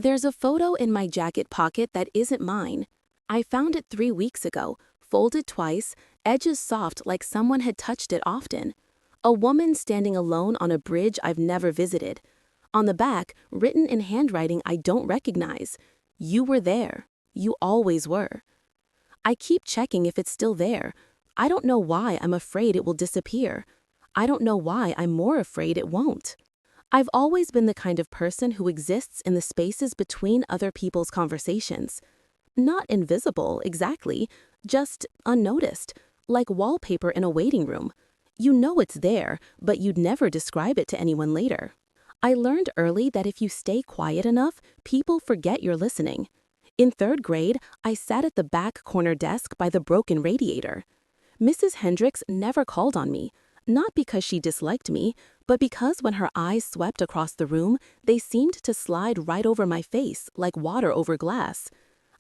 There's a photo in my jacket pocket that isn't mine. I found it 3 weeks ago, folded twice, edges soft like someone had touched it often. A woman standing alone on a bridge I've never visited. On the back, written in handwriting I don't recognize, "You were there. You always were." I keep checking if it's still there. I don't know why I'm afraid it will disappear. I don't know why I'm more afraid it won't. I've always been the kind of person who exists in the spaces between other people's conversations. Not invisible, exactly, just unnoticed, like wallpaper in a waiting room. You know it's there, but you'd never describe it to anyone later. I learned early that if you stay quiet enough, people forget you're listening. In third grade, I sat at the back corner desk by the broken radiator. Mrs. Hendricks never called on me, not because she disliked me, but because when her eyes swept across the room, they seemed to slide right over my face like water over glass.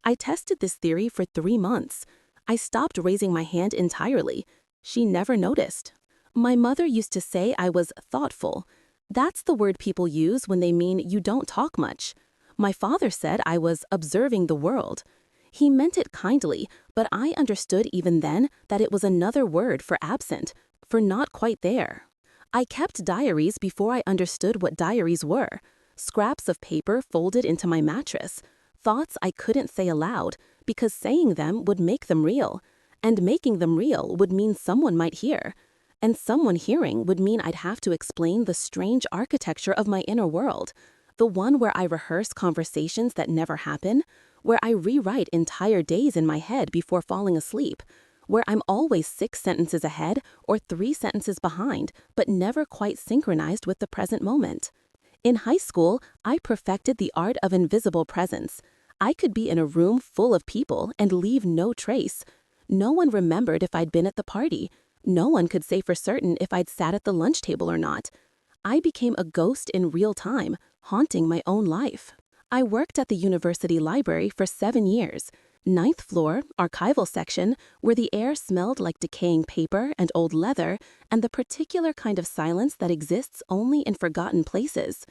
I tested this theory for 3 months. I stopped raising my hand entirely. She never noticed. My mother used to say I was thoughtful. That's the word people use when they mean you don't talk much. My father said I was observing the world. He meant it kindly, but I understood even then that it was another word for absent, for not quite there. I kept diaries before I understood what diaries were. Scraps of paper folded into my mattress. Thoughts I couldn't say aloud, because saying them would make them real. And making them real would mean someone might hear. And someone hearing would mean I'd have to explain the strange architecture of my inner world. The one where I rehearse conversations that never happen, where I rewrite entire days in my head before falling asleep, where I'm always 6 sentences ahead or 3 sentences behind, but never quite synchronized with the present moment. In high school, I perfected the art of invisible presence. I could be in a room full of people and leave no trace. No one remembered if I'd been at the party. No one could say for certain if I'd sat at the lunch table or not. I became a ghost in real time, haunting my own life. I worked at the university library for 7 years. Ninth floor, archival section, where the air smelled like decaying paper and old leather, and the particular kind of silence that exists only in forgotten places.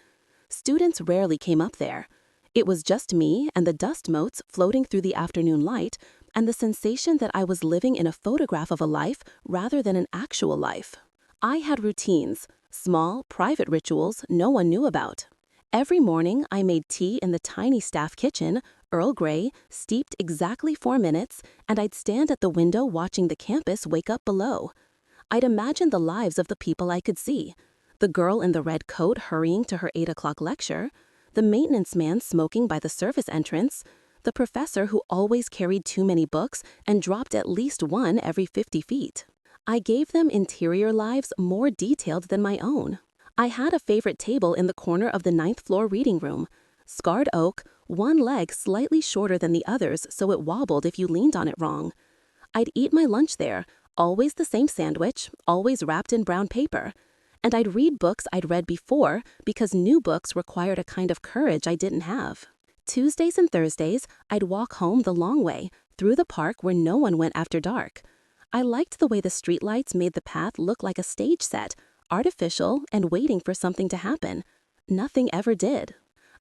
Students rarely came up there. It was just me and the dust motes floating through the afternoon light, and the sensation that I was living in a photograph of a life rather than an actual life. I had routines, small, private rituals no one knew about. Every morning, I made tea in the tiny staff kitchen, Earl Grey, steeped exactly 4 minutes, and I'd stand at the window watching the campus wake up below. I'd imagine the lives of the people I could see. The girl in the red coat hurrying to her 8 o'clock lecture, the maintenance man smoking by the service entrance, the professor who always carried too many books and dropped at least one every 50 feet. I gave them interior lives more detailed than my own. I had a favorite table in the corner of the 9th floor reading room. Scarred oak, one leg slightly shorter than the others so it wobbled if you leaned on it wrong. I'd eat my lunch there, always the same sandwich, always wrapped in brown paper. And I'd read books I'd read before because new books required a kind of courage I didn't have. Tuesdays and Thursdays, I'd walk home the long way, through the park where no one went after dark. I liked the way the streetlights made the path look like a stage set, artificial and waiting for something to happen. Nothing ever did.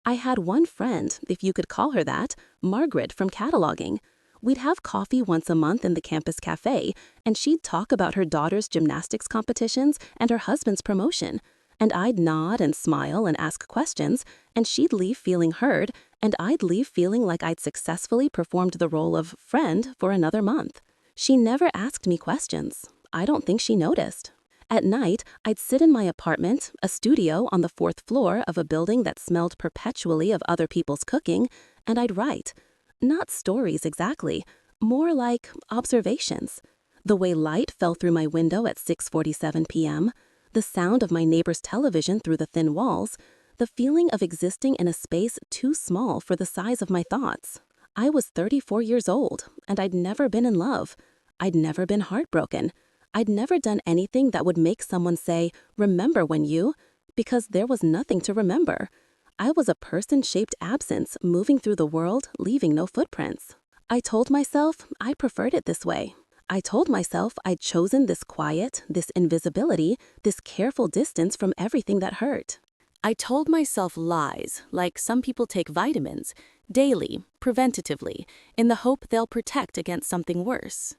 I had one friend, if you could call her that, Margaret from cataloging. We'd have coffee once a month in the campus cafe, and she'd talk about her daughter's gymnastics competitions and her husband's promotion. And I'd nod and smile and ask questions, and she'd leave feeling heard, and I'd leave feeling like I'd successfully performed the role of friend for another month. She never asked me questions. I don't think she noticed. At night, I'd sit in my apartment, a studio on the 4th floor of a building that smelled perpetually of other people's cooking, and I'd write. Not stories exactly, more like observations. The way light fell through my window at 6:47 p.m., the sound of my neighbor's television through the thin walls, the feeling of existing in a space too small for the size of my thoughts. I was 34 years old, and I'd never been in love. I'd never been heartbroken. I'd never done anything that would make someone say, "Remember when you," because there was nothing to remember. I was a person-shaped absence moving through the world, leaving no footprints. I told myself I preferred it this way. I told myself I'd chosen this quiet, this invisibility, this careful distance from everything that hurt. I told myself lies, like some people take vitamins, daily, preventatively, in the hope they'll protect against something worse.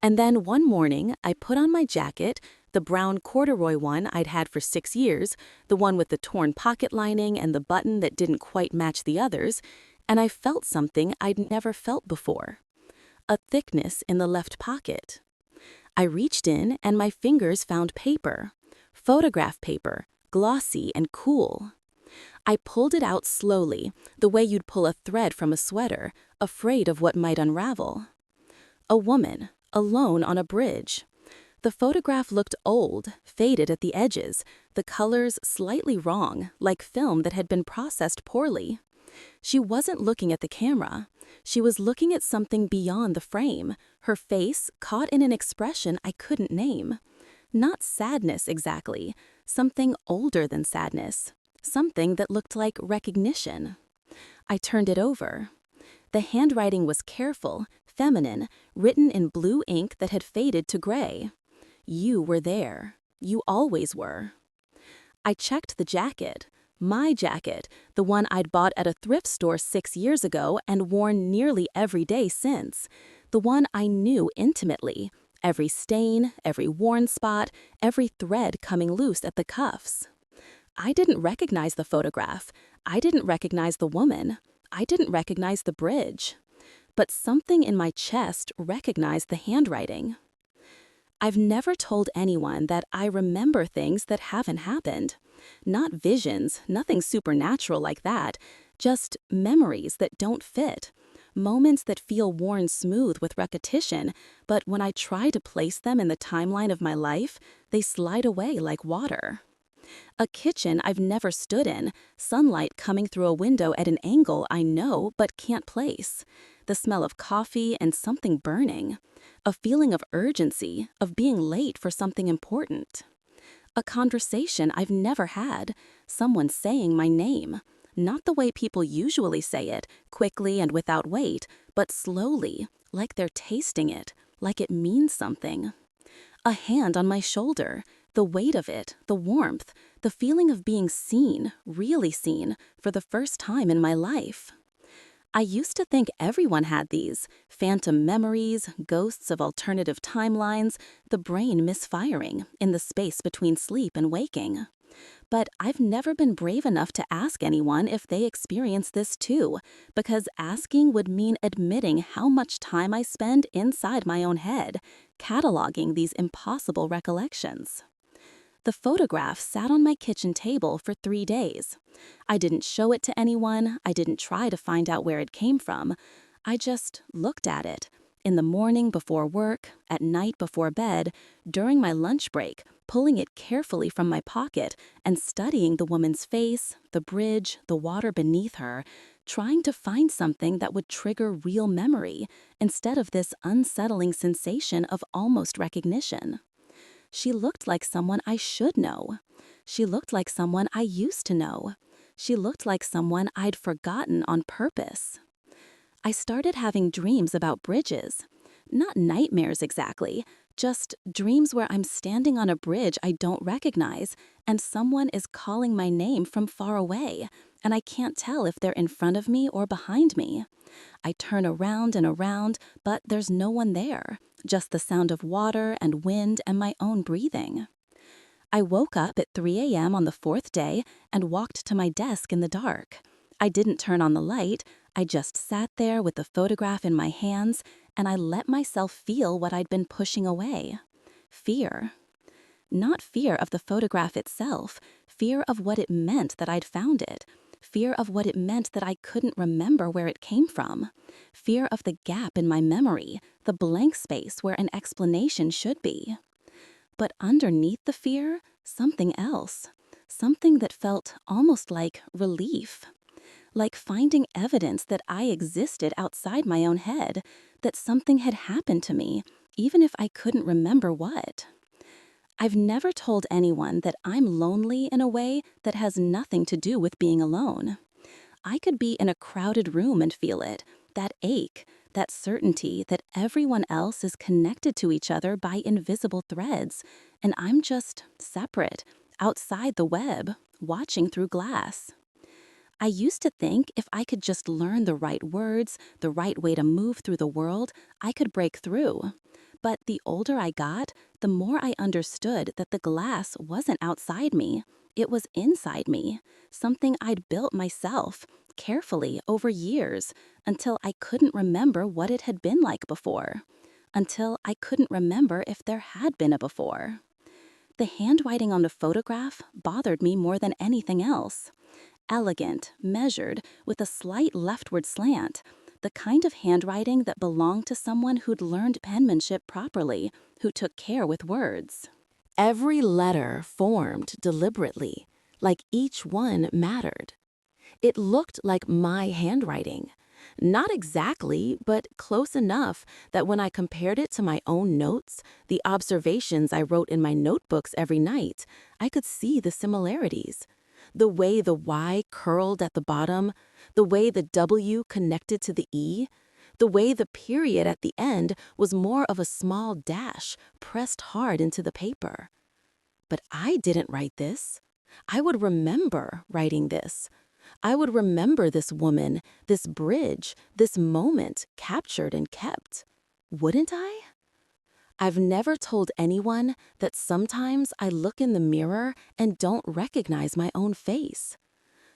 And then one morning, I put on my jacket, the brown corduroy one I'd had for 6 years, the one with the torn pocket lining and the button that didn't quite match the others, and I felt something I'd never felt before. A thickness in the left pocket. I reached in and my fingers found paper. Photograph paper, glossy and cool. I pulled it out slowly, the way you'd pull a thread from a sweater, afraid of what might unravel. A woman, alone on a bridge. The photograph looked old, faded at the edges, the colors slightly wrong, like film that had been processed poorly. She wasn't looking at the camera. She was looking at something beyond the frame, her face caught in an expression I couldn't name. Not sadness exactly, something older than sadness, something that looked like recognition. I turned it over. The handwriting was careful, feminine, written in blue ink that had faded to gray. You were there. You always were. I checked the jacket. My jacket, the one I'd bought at a thrift store 6 years ago and worn nearly every day since. The one I knew intimately. Every stain, every worn spot, every thread coming loose at the cuffs. I didn't recognize the photograph. I didn't recognize the woman. I didn't recognize the bridge. But something in my chest recognized the handwriting. I've never told anyone that I remember things that haven't happened. Not visions, nothing supernatural like that, just memories that don't fit. Moments that feel worn smooth with repetition, but when I try to place them in the timeline of my life, they slide away like water. A kitchen I've never stood in, sunlight coming through a window at an angle I know but can't place. The smell of coffee and something burning. A feeling of urgency, of being late for something important. A conversation I've never had, someone saying my name. Not the way people usually say it, quickly and without weight, but slowly, like they're tasting it, like it means something. A hand on my shoulder, the weight of it, the warmth, the feeling of being seen, really seen, for the first time in my life. I used to think everyone had these, phantom memories, ghosts of alternative timelines, the brain misfiring in the space between sleep and waking. But I've never been brave enough to ask anyone if they experience this too, because asking would mean admitting how much time I spend inside my own head, cataloging these impossible recollections. The photograph sat on my kitchen table for 3 days. I didn't show it to anyone. I didn't try to find out where it came from. I just looked at it. In the morning before work, at night before bed, during my lunch break, pulling it carefully from my pocket and studying the woman's face, the bridge, the water beneath her, trying to find something that would trigger real memory instead of this unsettling sensation of almost recognition. She looked like someone I should know. She looked like someone I used to know. She looked like someone I'd forgotten on purpose. I started having dreams about bridges. Not nightmares exactly, just dreams where I'm standing on a bridge I don't recognize and someone is calling my name from far away, and I can't tell if they're in front of me or behind me. I turn around and around, but there's no one there, just the sound of water and wind and my own breathing. I woke up at 3 a.m. on the 4th day and walked to my desk in the dark. I didn't turn on the light, I just sat there with the photograph in my hands, and I let myself feel what I'd been pushing away. Fear. Not fear of the photograph itself, fear of what it meant that I'd found it. Fear of what it meant that I couldn't remember where it came from. Fear of the gap in my memory, the blank space where an explanation should be. But underneath the fear, something else. Something that felt almost like relief. Like finding evidence that I existed outside my own head, that something had happened to me, even if I couldn't remember what. I've never told anyone that I'm lonely in a way that has nothing to do with being alone. I could be in a crowded room and feel it, that ache, that certainty that everyone else is connected to each other by invisible threads, and I'm just separate, outside the web, watching through glass. I used to think if I could just learn the right words, the right way to move through the world, I could break through. But the older I got, the more I understood that the glass wasn't outside me. It was inside me, something I'd built myself, carefully over years, until I couldn't remember what it had been like before. Until I couldn't remember if there had been a before. The handwriting on the photograph bothered me more than anything else. Elegant, measured, with a slight leftward slant, the kind of handwriting that belonged to someone who'd learned penmanship properly, who took care with words. Every letter formed deliberately, like each one mattered. It looked like my handwriting. Not exactly, but close enough that when I compared it to my own notes, the observations I wrote in my notebooks every night, I could see the similarities. The way the Y curled at the bottom, the way the W connected to the E, the way the period at the end was more of a small dash pressed hard into the paper. But I didn't write this. I would remember writing this. I would remember this woman, this bridge, this moment captured and kept. Wouldn't I? I've never told anyone that sometimes I look in the mirror and don't recognize my own face.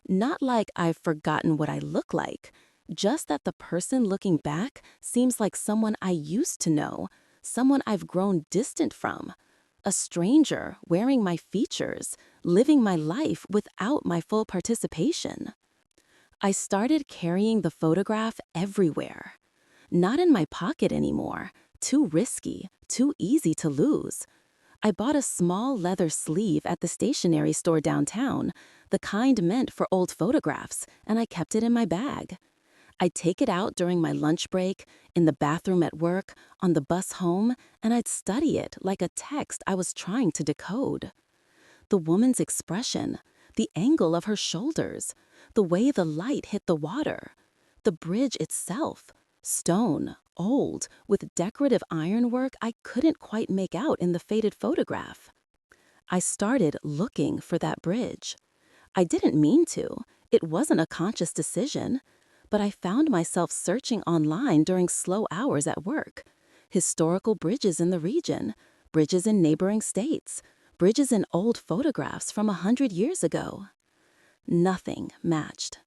Not like I've forgotten what I look like, just that the person looking back seems like someone I used to know, someone I've grown distant from, a stranger wearing my features, living my life without my full participation. I started carrying the photograph everywhere. Not in my pocket anymore, too risky, too easy to lose. I bought a small leather sleeve at the stationery store downtown, the kind meant for old photographs, and I kept it in my bag. I'd take it out during my lunch break, in the bathroom at work, on the bus home, and I'd study it like a text I was trying to decode. The woman's expression, the angle of her shoulders, the way the light hit the water, the bridge itself, stone, old, with decorative ironwork I couldn't quite make out in the faded photograph. I started looking for that bridge. I didn't mean to. It wasn't a conscious decision. But I found myself searching online during slow hours at work. Historical bridges in the region, bridges in neighboring states, bridges in old photographs from 100 years ago. Nothing matched.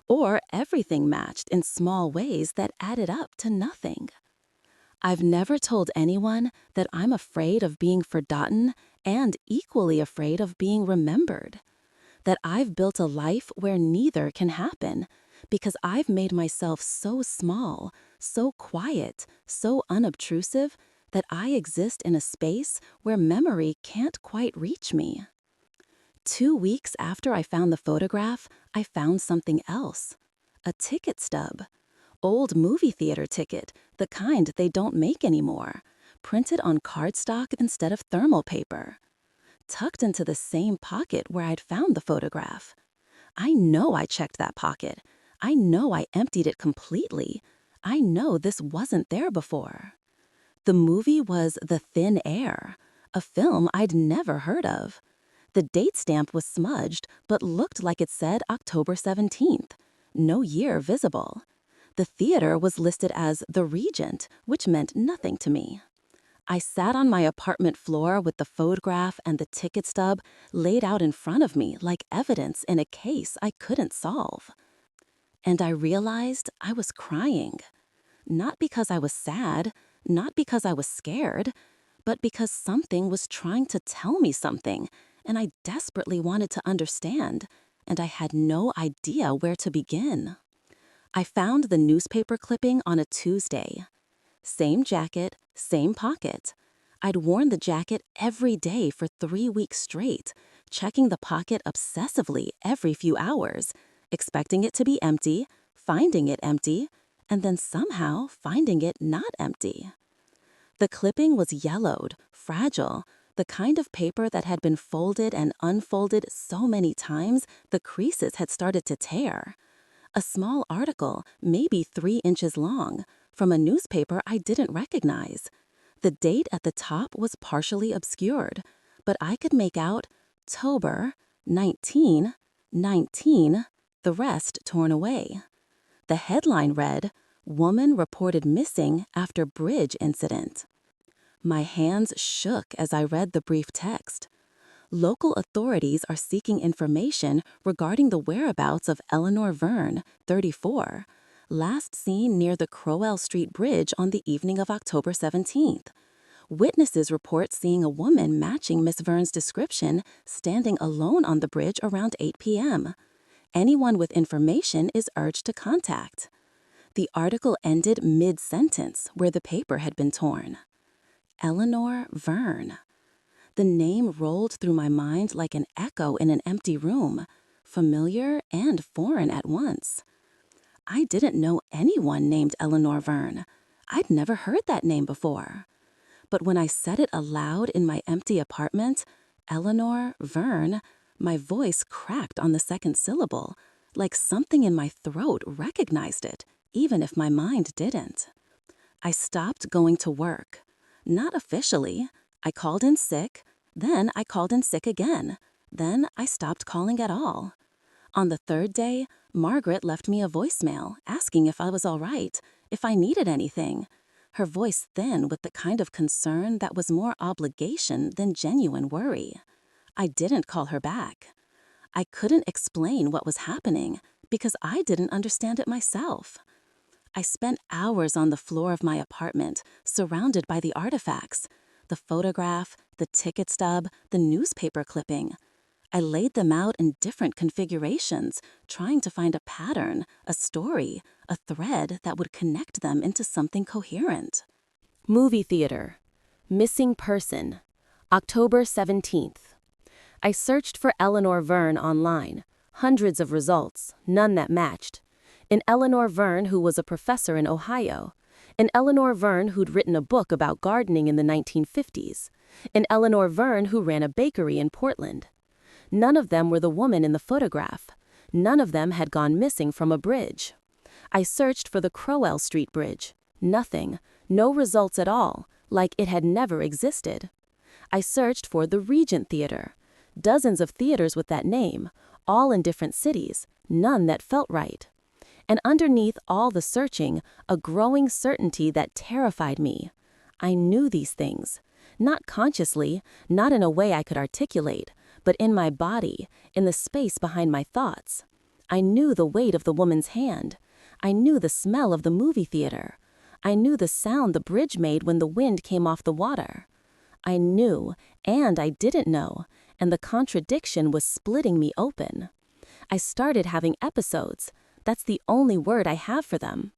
Or everything matched in small ways that added up to nothing. I've never told anyone that I'm afraid of being forgotten and equally afraid of being remembered. That I've built a life where neither can happen because I've made myself so small, so quiet, so unobtrusive that I exist in a space where memory can't quite reach me. 2 weeks after I found the photograph, I found something else. A ticket stub. Old movie theater ticket, the kind they don't make anymore, printed on cardstock instead of thermal paper. Tucked into the same pocket where I'd found the photograph. I know I checked that pocket. I know I emptied it completely. I know this wasn't there before. The movie was The Thin Air, a film I'd never heard of. The date stamp was smudged, but looked like it said October 17th. No year visible. The theater was listed as The Regent, which meant nothing to me. I sat on my apartment floor with the photograph and the ticket stub laid out in front of me like evidence in a case I couldn't solve. And I realized I was crying. Not because I was sad, not because I was scared, but because something was trying to tell me something, and I desperately wanted to understand, and I had no idea where to begin. I found the newspaper clipping on a Tuesday. Same jacket, same pocket. I'd worn the jacket every day for 3 weeks straight, checking the pocket obsessively every few hours, expecting it to be empty, finding it empty, and then somehow finding it not empty. The clipping was yellowed, fragile, the kind of paper that had been folded and unfolded so many times the creases had started to tear. A small article, maybe 3 inches long, from a newspaper I didn't recognize. The date at the top was partially obscured, but I could make out October 1919, the rest torn away. The headline read, "Woman reported missing after bridge incident." My hands shook as I read the brief text. Local authorities are seeking information regarding the whereabouts of Eleanor Verne, 34, last seen near the Crowell Street Bridge on the evening of October 17th. Witnesses report seeing a woman matching Miss Verne's description standing alone on the bridge around 8 p.m. Anyone with information is urged to contact. The article ended mid-sentence where the paper had been torn. Eleanor Verne. The name rolled through my mind like an echo in an empty room, familiar and foreign at once. I didn't know anyone named Eleanor Verne. I'd never heard that name before. But when I said it aloud in my empty apartment, Eleanor Verne, my voice cracked on the second syllable, like something in my throat recognized it, even if my mind didn't. I stopped going to work. Not officially. I called in sick, then I called in sick again, then I stopped calling at all. On the third day, Margaret left me a voicemail asking if I was all right, if I needed anything. Her voice thin with the kind of concern that was more obligation than genuine worry. I didn't call her back. I couldn't explain what was happening because I didn't understand it myself. I spent hours on the floor of my apartment, surrounded by the artifacts, the photograph, the ticket stub, the newspaper clipping. I laid them out in different configurations, trying to find a pattern, a story, a thread that would connect them into something coherent. Movie theater. Missing person. October 17th. I searched for Eleanor Verne online. Hundreds of results, none that matched. An Eleanor Verne who was a professor in Ohio. An Eleanor Verne who'd written a book about gardening in the 1950s. An Eleanor Verne who ran a bakery in Portland. None of them were the woman in the photograph. None of them had gone missing from a bridge. I searched for the Crowell Street Bridge. Nothing. No results at all, like it had never existed. I searched for the Regent Theater. Dozens of theaters with that name, all in different cities, none that felt right. And underneath all the searching, a growing certainty that terrified me. I knew these things. Not consciously, not in a way I could articulate, but in my body, in the space behind my thoughts. I knew the weight of the woman's hand. I knew the smell of the movie theater. I knew the sound the bridge made when the wind came off the water. I knew, and I didn't know, and the contradiction was splitting me open. I started having episodes. That's the only word I have for them.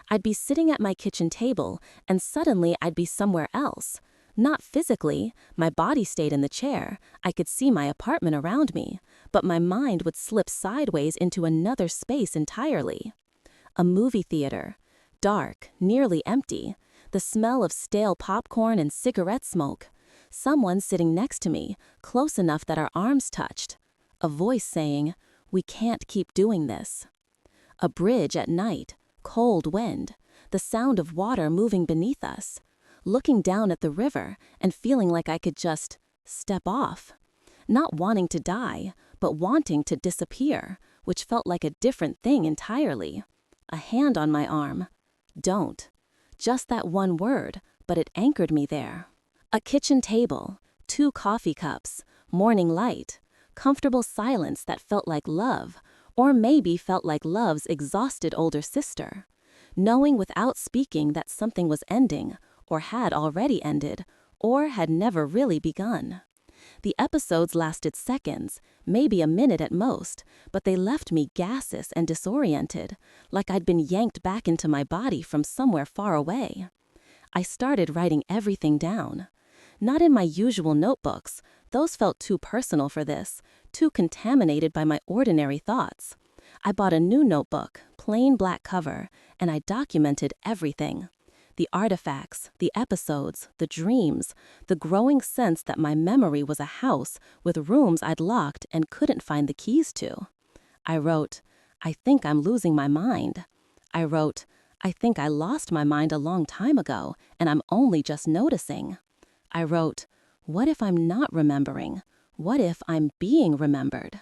I'd be sitting at my kitchen table, and suddenly I'd be somewhere else. Not physically, my body stayed in the chair, I could see my apartment around me, but my mind would slip sideways into another space entirely. A movie theater. Dark, nearly empty. The smell of stale popcorn and cigarette smoke. Someone sitting next to me, close enough that our arms touched. A voice saying, "We can't keep doing this." A bridge at night, cold wind, the sound of water moving beneath us. Looking down at the river and feeling like I could just step off. Not wanting to die, but wanting to disappear, which felt like a different thing entirely. A hand on my arm. Don't. Just that one word, but it anchored me there. A kitchen table, 2 coffee cups, morning light, comfortable silence that felt like love, or maybe felt like love's exhausted older sister. Knowing without speaking that something was ending, or had already ended, or had never really begun. The episodes lasted seconds, maybe a minute at most, but they left me gaseous and disoriented, like I'd been yanked back into my body from somewhere far away. I started writing everything down. Not in my usual notebooks, those felt too personal for this, too contaminated by my ordinary thoughts. I bought a new notebook, plain black cover, and I documented everything. The artifacts, the episodes, the dreams, the growing sense that my memory was a house with rooms I'd locked and couldn't find the keys to. I wrote, "I think I'm losing my mind." I wrote, "I think I lost my mind a long time ago, and I'm only just noticing." I wrote, "What if I'm not remembering? What if I'm being remembered?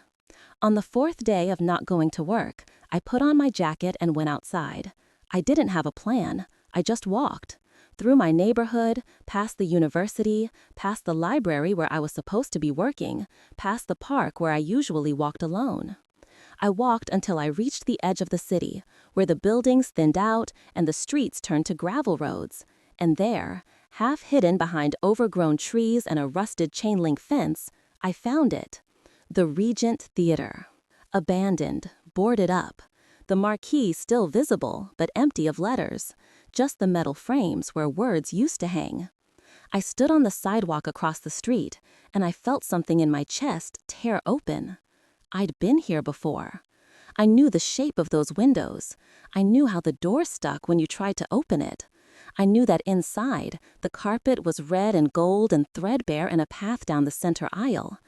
On the fourth day of not going to work, I put on my jacket and went outside. I didn't have a plan. I just walked. Through my neighborhood, past the university, past the library where I was supposed to be working, past the park where I usually walked alone. I walked until I reached the edge of the city, where the buildings thinned out and the streets turned to gravel roads. And there, half hidden behind overgrown trees and a rusted chain-link fence, I found it. The Regent Theater. Abandoned, boarded up. The marquee still visible, but empty of letters. Just the metal frames where words used to hang. I stood on the sidewalk across the street, and I felt something in my chest tear open. I'd been here before. I knew the shape of those windows. I knew how the door stuck when you tried to open it. I knew that inside, the carpet was red and gold and threadbare in a path down the center aisle.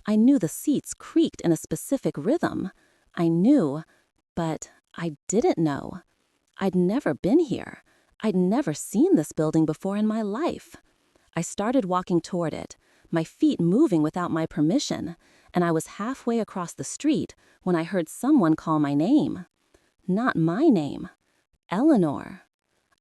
I knew the seats creaked in a specific rhythm. I knew, but I didn't know. I'd never been here. I'd never seen this building before in my life. I started walking toward it, my feet moving without my permission, and I was halfway across the street when I heard someone call my name. Not my name. Eleanor.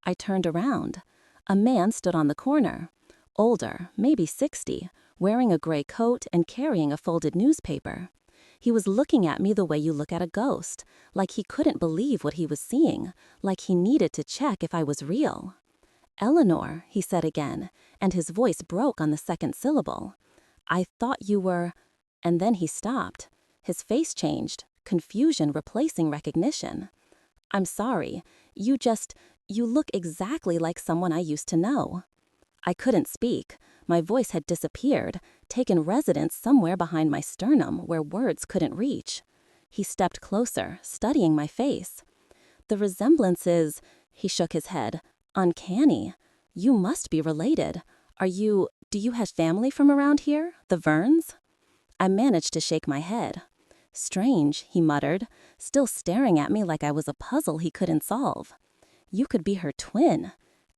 I turned around. A man stood on the corner. Older, maybe 60, wearing a gray coat and carrying a folded newspaper. He was looking at me the way you look at a ghost, like he couldn't believe what he was seeing, like he needed to check if I was real. Eleanor, he said again, and his voice broke on the second syllable. I thought you were... And then he stopped. His face changed, confusion replacing recognition. I'm sorry, you look exactly like someone I used to know. I couldn't speak. My voice had disappeared, taken residence somewhere behind my sternum where words couldn't reach. He stepped closer, studying my face. The resemblance is, he shook his head, uncanny. You must be related. Do you have family from around here? The Verns? I managed to shake my head. Strange, he muttered, still staring at me like I was a puzzle he couldn't solve. You could be her twin,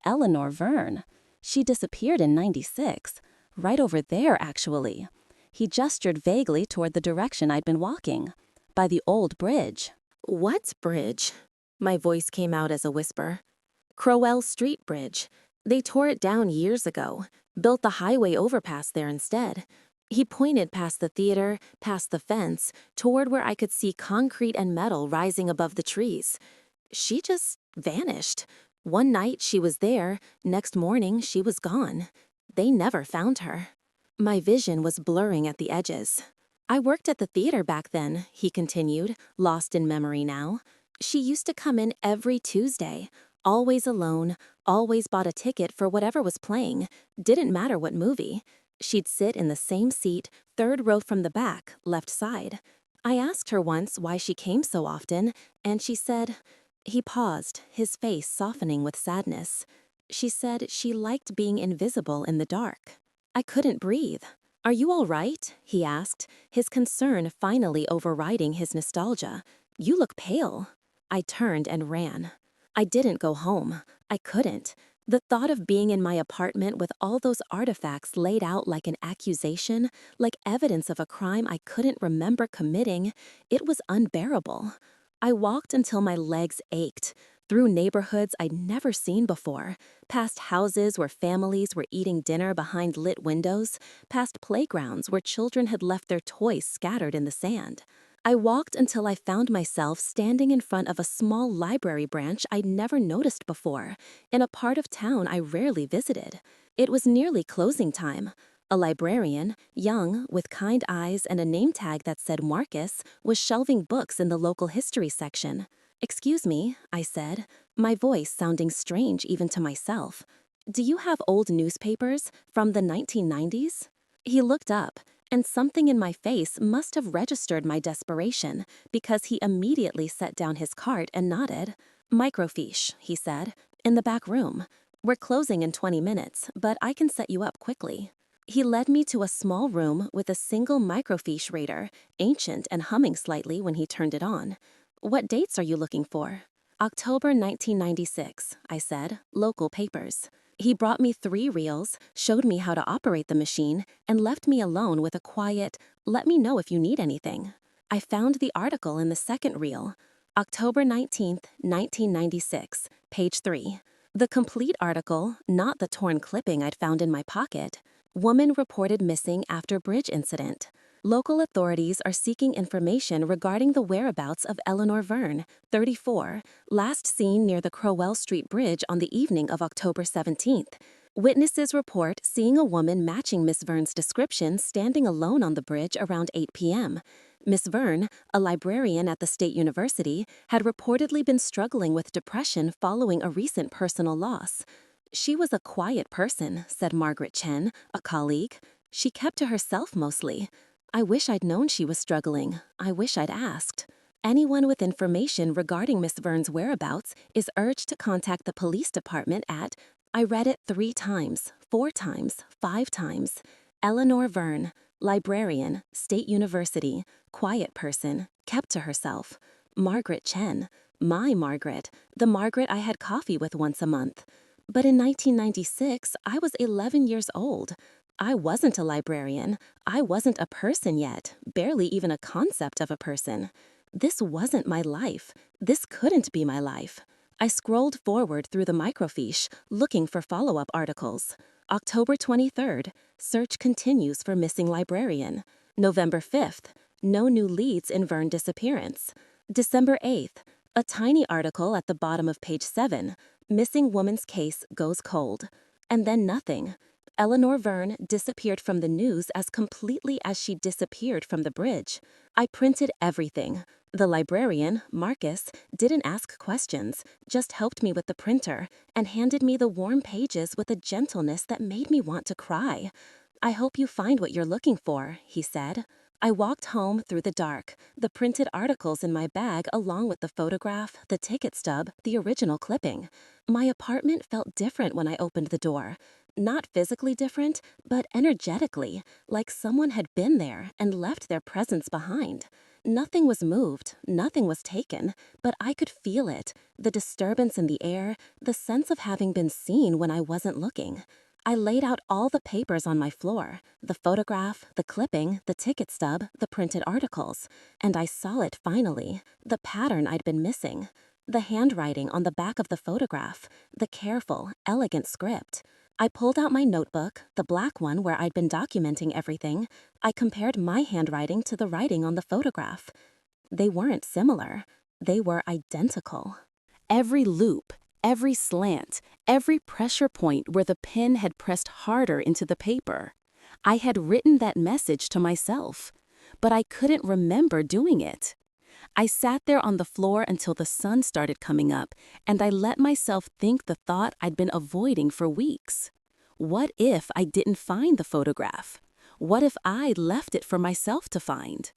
Eleanor Vern. She disappeared in '96. Right over there, actually. He gestured vaguely toward the direction I'd been walking. By the old bridge. What bridge? My voice came out as a whisper. Crowell Street Bridge. They tore it down years ago, built the highway overpass there instead. He pointed past the theater, past the fence, toward where I could see concrete and metal rising above the trees. She just vanished. One night she was there, next morning she was gone. They never found her. My vision was blurring at the edges. I worked at the theater back then, he continued, lost in memory now. She used to come in every Tuesday, always alone, always bought a ticket for whatever was playing, didn't matter what movie. She'd sit in the same seat, third row from the back, left side. I asked her once why she came so often, and she said... He paused, his face softening with sadness. She said she liked being invisible in the dark. I couldn't breathe. Are you all right? He asked, his concern finally overriding his nostalgia. You look pale. I turned and ran. I didn't go home. I couldn't. The thought of being in my apartment with all those artifacts laid out like an accusation, like evidence of a crime I couldn't remember committing, it was unbearable. I walked until my legs ached, through neighborhoods I'd never seen before, past houses where families were eating dinner behind lit windows, past playgrounds where children had left their toys scattered in the sand. I walked until I found myself standing in front of a small library branch I'd never noticed before, in a part of town I rarely visited. It was nearly closing time. A librarian, young, with kind eyes and a name tag that said Marcus, was shelving books in the local history section. Excuse me, I said, my voice sounding strange even to myself. Do you have old newspapers from the 1990s? He looked up, and something in my face must have registered my desperation because he immediately set down his cart and nodded. Microfiche, he said, in the back room. We're closing in 20 minutes, but I can set you up quickly. He led me to a small room with a single microfiche reader, ancient and humming slightly when he turned it on. What dates are you looking for? October 1996, I said, local papers. He brought me 3 reels, showed me how to operate the machine, and left me alone with a quiet, "Let me know if you need anything." I found the article in the second reel, October 19th, 1996, page 3. The complete article, not the torn clipping I'd found in my pocket. Woman reported missing after bridge incident. Local authorities are seeking information regarding the whereabouts of Eleanor Verne, 34, last seen near the Crowell Street Bridge on the evening of October 17th. Witnesses report seeing a woman matching Miss Verne's description standing alone on the bridge around 8 p.m. Miss Verne, a librarian at the State University, had reportedly been struggling with depression following a recent personal loss. She was a quiet person, said Margaret Chen, a colleague. She kept to herself mostly. I wish I'd known she was struggling. I wish I'd asked. Anyone with information regarding Miss Verne's whereabouts is urged to contact the police department at, I read it 3 times, 4 times, 5 times. Eleanor Verne, librarian, State University, quiet person, kept to herself. Margaret Chen, my Margaret, the Margaret I had coffee with once a month. But in 1996, I was 11 years old. I wasn't a librarian. I wasn't a person yet, barely even a concept of a person. This wasn't my life. This couldn't be my life. I scrolled forward through the microfiche, looking for follow-up articles. October 23rd, search continues for missing librarian. November 5th, no new leads in Verne disappearance. December 8th, a tiny article at the bottom of page 7, missing woman's case goes cold. And then nothing. Eleanor Verne disappeared from the news as completely as she disappeared from the bridge. I printed everything. The librarian, Marcus, didn't ask questions, just helped me with the printer, and handed me the warm pages with a gentleness that made me want to cry. I hope you find what you're looking for, he said. I walked home through the dark, the printed articles in my bag along with the photograph, the ticket stub, the original clipping. My apartment felt different when I opened the door. Not physically different, but energetically, like someone had been there and left their presence behind. Nothing was moved, nothing was taken, but I could feel it, the disturbance in the air, the sense of having been seen when I wasn't looking. I laid out all the papers on my floor, the photograph, the clipping, the ticket stub, the printed articles, and I saw it finally, the pattern I'd been missing. The handwriting on the back of the photograph, the careful, elegant script. I pulled out my notebook, the black one where I'd been documenting everything. I compared my handwriting to the writing on the photograph. They weren't similar. They were identical. Every loop, every slant, every pressure point where the pen had pressed harder into the paper. I had written that message to myself, but I couldn't remember doing it. I sat there on the floor until the sun started coming up, and I let myself think the thought I'd been avoiding for weeks. What if I didn't find the photograph? What if I'd left it for myself to find?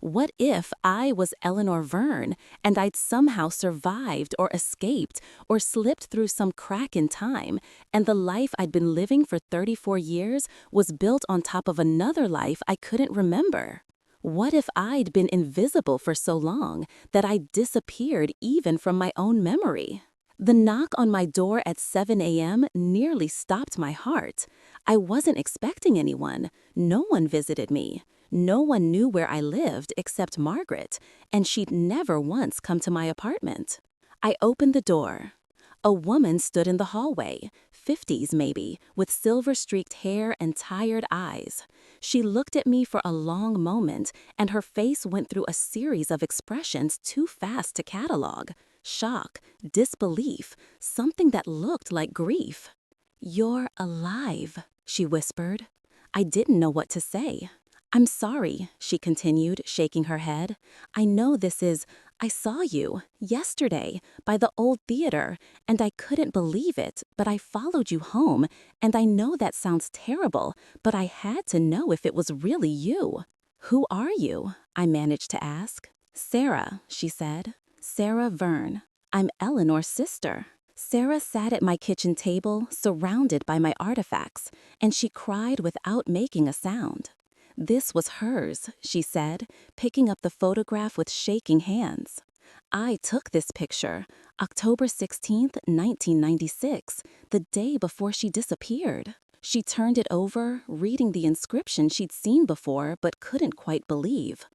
What if I was Eleanor Verne and I'd somehow survived or escaped or slipped through some crack in time, and the life I'd been living for 34 years was built on top of another life I couldn't remember? What if I'd been invisible for so long that I'd disappeared even from my own memory? The knock on my door at 7 a.m. nearly stopped my heart. I wasn't expecting anyone. No one visited me. No one knew where I lived except Margaret, and she'd never once come to my apartment. I opened the door. A woman stood in the hallway, 50s maybe, with silver-streaked hair and tired eyes. She looked at me for a long moment, and her face went through a series of expressions too fast to catalog. Shock, disbelief, something that looked like grief. "You're alive," she whispered. I didn't know what to say. "I'm sorry," she continued, shaking her head. I saw you, yesterday, by the old theater, and I couldn't believe it, but I followed you home, and I know that sounds terrible, but I had to know if it was really you." "Who are you?" I managed to ask. "Sarah," she said. "Sarah Verne. I'm Eleanor's sister." Sarah sat at my kitchen table, surrounded by my artifacts, and she cried without making a sound. "This was hers," she said, picking up the photograph with shaking hands. I took this picture, October 16th, 1996, the day before she disappeared. She turned it over, reading the inscription she'd seen before but couldn't quite believe.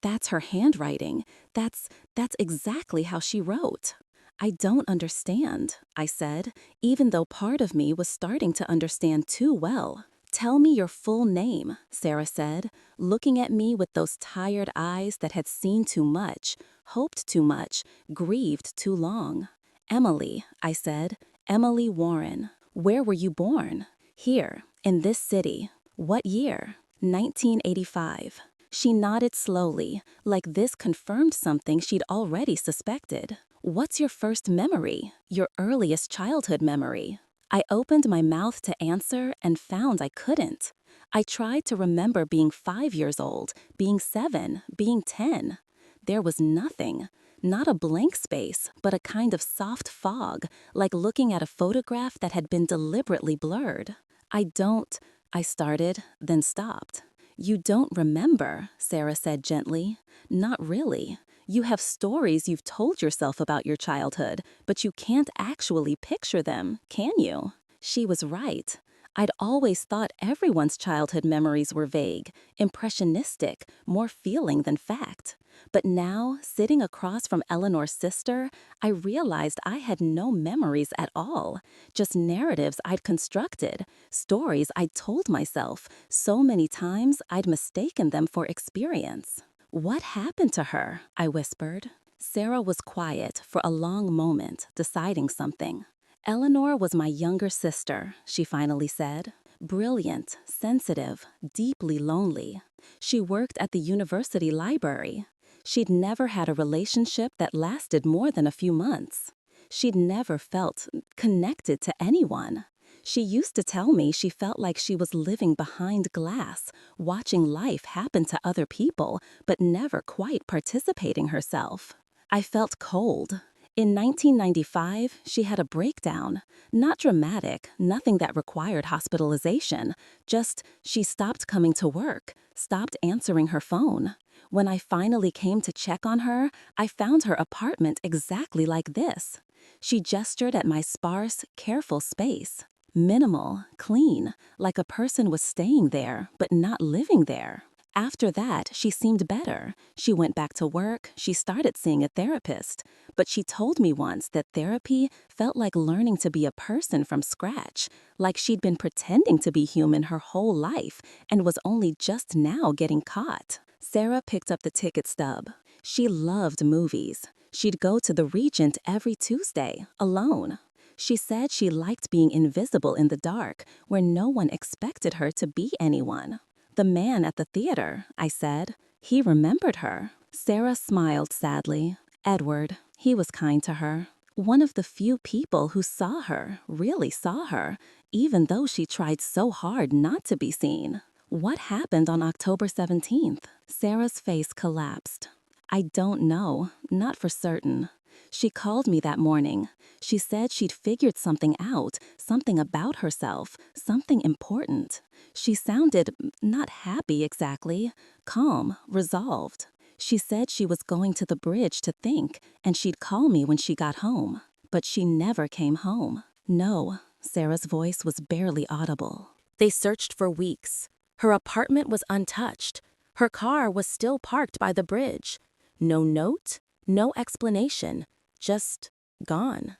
That's her handwriting. That's exactly how she wrote. I don't understand, I said, even though part of me was starting to understand too well. Tell me your full name, Sarah said, looking at me with those tired eyes that had seen too much, hoped too much, grieved too long. Emily, I said, Emily Warren. Where were you born? Here, in this city. What year? 1985. She nodded slowly, like this confirmed something she'd already suspected. What's your first memory? Your earliest childhood memory? I opened my mouth to answer and found I couldn't. I tried to remember being 5 years old, being 7, being 10. There was nothing. Not a blank space, but a kind of soft fog, like looking at a photograph that had been deliberately blurred. I started, then stopped. You don't remember, Sarah said gently. Not really. You have stories you've told yourself about your childhood, but you can't actually picture them, can you? She was right. I'd always thought everyone's childhood memories were vague, impressionistic, more feeling than fact. But now, sitting across from Eleanor's sister, I realized I had no memories at all, just narratives I'd constructed, stories I'd told myself so many times I'd mistaken them for experience. What happened to her? I whispered. Sarah was quiet for a long moment, deciding something. Eleanor was my younger sister, she finally said. Brilliant, sensitive, deeply lonely. She worked at the university library. She'd never had a relationship that lasted more than a few months. She'd never felt connected to anyone. She used to tell me she felt like she was living behind glass, watching life happen to other people, but never quite participating herself. I felt cold. In 1995, she had a breakdown. Not dramatic, nothing that required hospitalization. Just she stopped coming to work, stopped answering her phone. When I finally came to check on her, I found her apartment exactly like this. She gestured at my sparse, careful space. Minimal, clean, like a person was staying there, but not living there. After that, she seemed better. She went back to work, she started seeing a therapist. But she told me once that therapy felt like learning to be a person from scratch, like she'd been pretending to be human her whole life and was only just now getting caught. Sarah picked up the ticket stub. She loved movies. She'd go to the Regent every Tuesday, alone. She said she liked being invisible in the dark, where no one expected her to be anyone. The man at the theater, I said. He remembered her. Sarah smiled sadly. Edward, he was kind to her. One of the few people who saw her, really saw her, even though she tried so hard not to be seen. What happened on October 17th? Sarah's face collapsed. I don't know, not for certain. She called me that morning. She said she'd figured something out, something about herself, something important. She sounded not happy exactly, calm, resolved. She said she was going to the bridge to think, and she'd call me when she got home. But she never came home. No, Sarah's voice was barely audible. They searched for weeks. Her apartment was untouched. Her car was still parked by the bridge. No note, no explanation, just gone.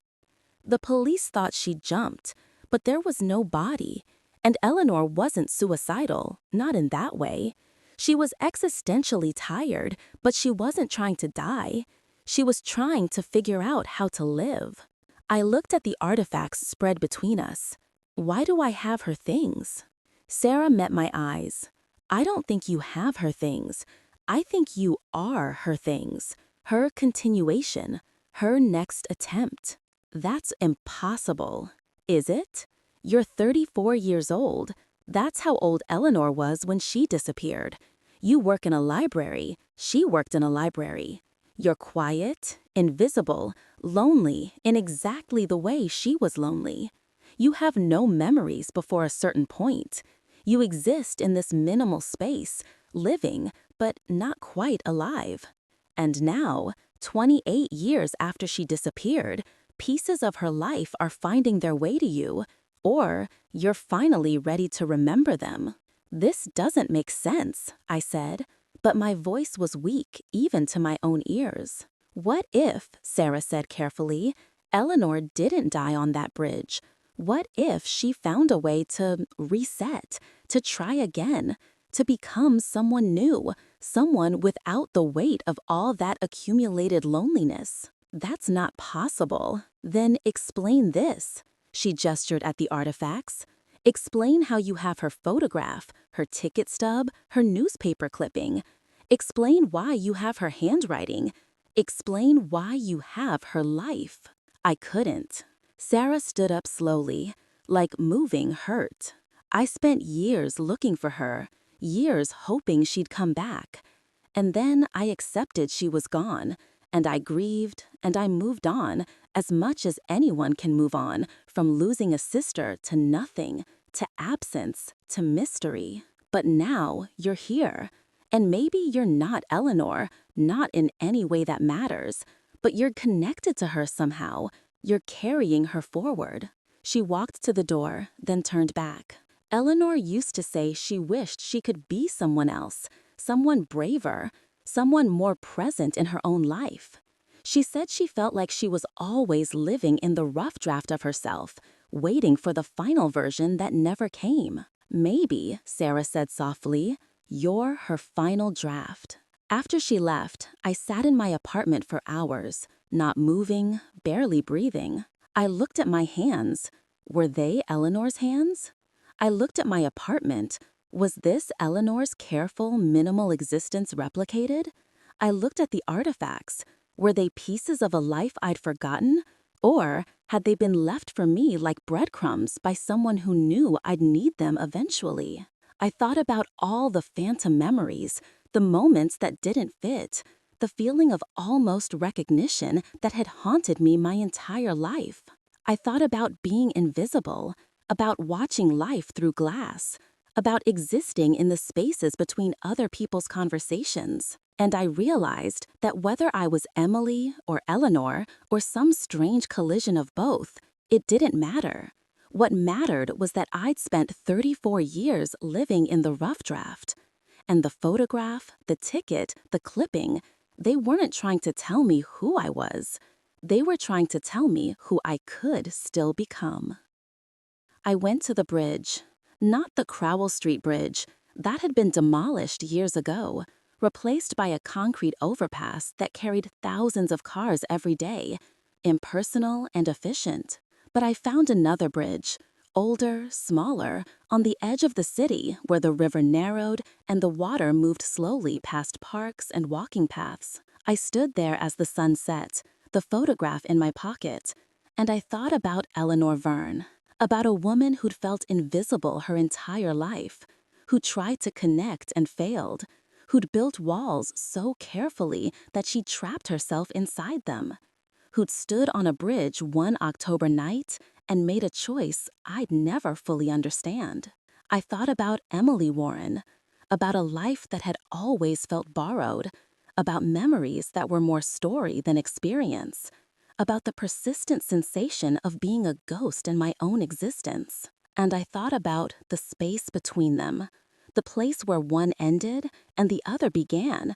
The police thought she jumped, but there was no body. And Eleanor wasn't suicidal, not in that way. She was existentially tired, but she wasn't trying to die. She was trying to figure out how to live. I looked at the artifacts spread between us. Why do I have her things? Sarah met my eyes. I don't think you have her things. I think you are her things, her continuation, her next attempt. That's impossible, is it? You're 34 years old. That's how old Eleanor was when she disappeared. You work in a library. She worked in a library. You're quiet, invisible, lonely in exactly the way she was lonely. You have no memories before a certain point. You exist in this minimal space, living, but not quite alive. And now, 28 years after she disappeared, pieces of her life are finding their way to you, or you're finally ready to remember them. This doesn't make sense, I said, but my voice was weak even to my own ears. What if, Sarah said carefully, Eleanor didn't die on that bridge? What if she found a way to reset, to try again, to become someone new, someone without the weight of all that accumulated loneliness? That's not possible. Then explain this. She gestured at the artifacts. Explain how you have her photograph, her ticket stub, her newspaper clipping. Explain why you have her handwriting. Explain why you have her life. I couldn't. Sarah stood up slowly, like moving hurt. I spent years looking for her, years hoping she'd come back. And then I accepted she was gone, and I grieved, and I moved on, as much as anyone can move on, from losing a sister to nothing, to absence, to mystery. But now you're here. And maybe you're not Eleanor, not in any way that matters, but you're connected to her somehow. You're carrying her forward. She walked to the door, then turned back. Eleanor used to say she wished she could be someone else, someone braver, someone more present in her own life. She said she felt like she was always living in the rough draft of herself, waiting for the final version that never came. Maybe, Sarah said softly, you're her final draft. After she left, I sat in my apartment for hours, not moving, barely breathing. I looked at my hands. Were they Eleanor's hands? I looked at my apartment. Was this Eleanor's careful, minimal existence replicated? I looked at the artifacts. Were they pieces of a life I'd forgotten? Or had they been left for me like breadcrumbs by someone who knew I'd need them eventually? I thought about all the phantom memories, the moments that didn't fit, the feeling of almost recognition that had haunted me my entire life. I thought about being invisible, about watching life through glass, about existing in the spaces between other people's conversations. And I realized that whether I was Emily or Eleanor or some strange collision of both, it didn't matter. What mattered was that I'd spent 34 years living in the rough draft. And the photograph, the ticket, the clipping, they weren't trying to tell me who I was. They were trying to tell me who I could still become. I went to the bridge. Not the Crowell Street Bridge. That had been demolished years ago, replaced by a concrete overpass that carried thousands of cars every day, impersonal and efficient. But I found another bridge, older, smaller, on the edge of the city where the river narrowed and the water moved slowly past parks and walking paths. I stood there as the sun set, the photograph in my pocket, and I thought about Eleanor Verne, about a woman who'd felt invisible her entire life, who tried to connect and failed, who'd built walls so carefully that she trapped herself inside them, who'd stood on a bridge one October night and made a choice I'd never fully understand. I thought about Emily Warren, about a life that had always felt borrowed, about memories that were more story than experience, about the persistent sensation of being a ghost in my own existence. And I thought about the space between them, the place where one ended and the other began,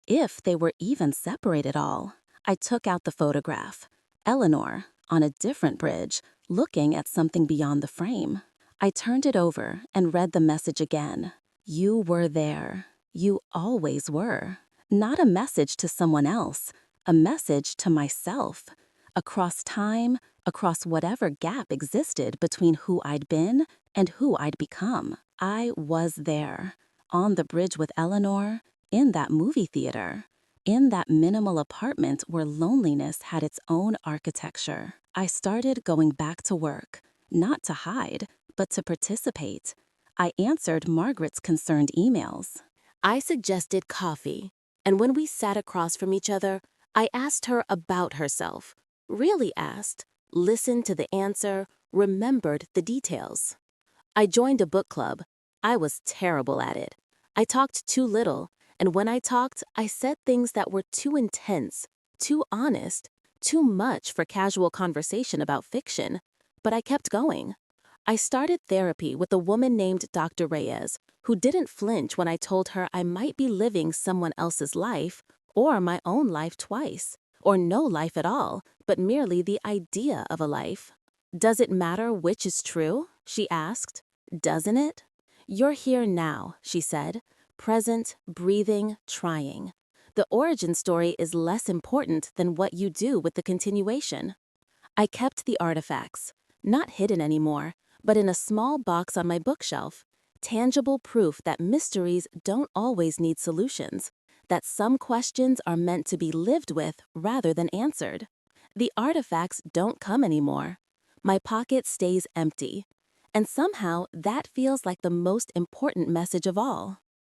if they were even separate at all. I took out the photograph. Eleanor, on a different bridge, looking at something beyond the frame. I turned it over and read the message again. You were there. You always were. Not a message to someone else, a message to myself. Across time, across whatever gap existed between who I'd been and who I'd become. I was there, on the bridge with Eleanor, in that movie theater, in that minimal apartment where loneliness had its own architecture. I started going back to work, not to hide, but to participate. I answered Margaret's concerned emails. I suggested coffee, and when we sat across from each other, I asked her about herself. Really asked, listened to the answer, remembered the details. I joined a book club. I was terrible at it. I talked too little, and when I talked, I said things that were too intense, Too honest, too much for casual conversation about fiction. But I kept going. I started therapy with a woman named Dr. Reyes, who didn't flinch when I told her I might be living someone else's life, or my own life twice, or no life at all, but merely the idea of a life. Does it matter which is true? She asked. Doesn't it? You're here now, she said, present, breathing, trying. The origin story is less important than what you do with the continuation. I kept the artifacts, not hidden anymore, but in a small box on my bookshelf, tangible proof that mysteries don't always need solutions, that some questions are meant to be lived with rather than answered. The artifacts don't come anymore. My pocket stays empty. And somehow that feels like the most important message of all.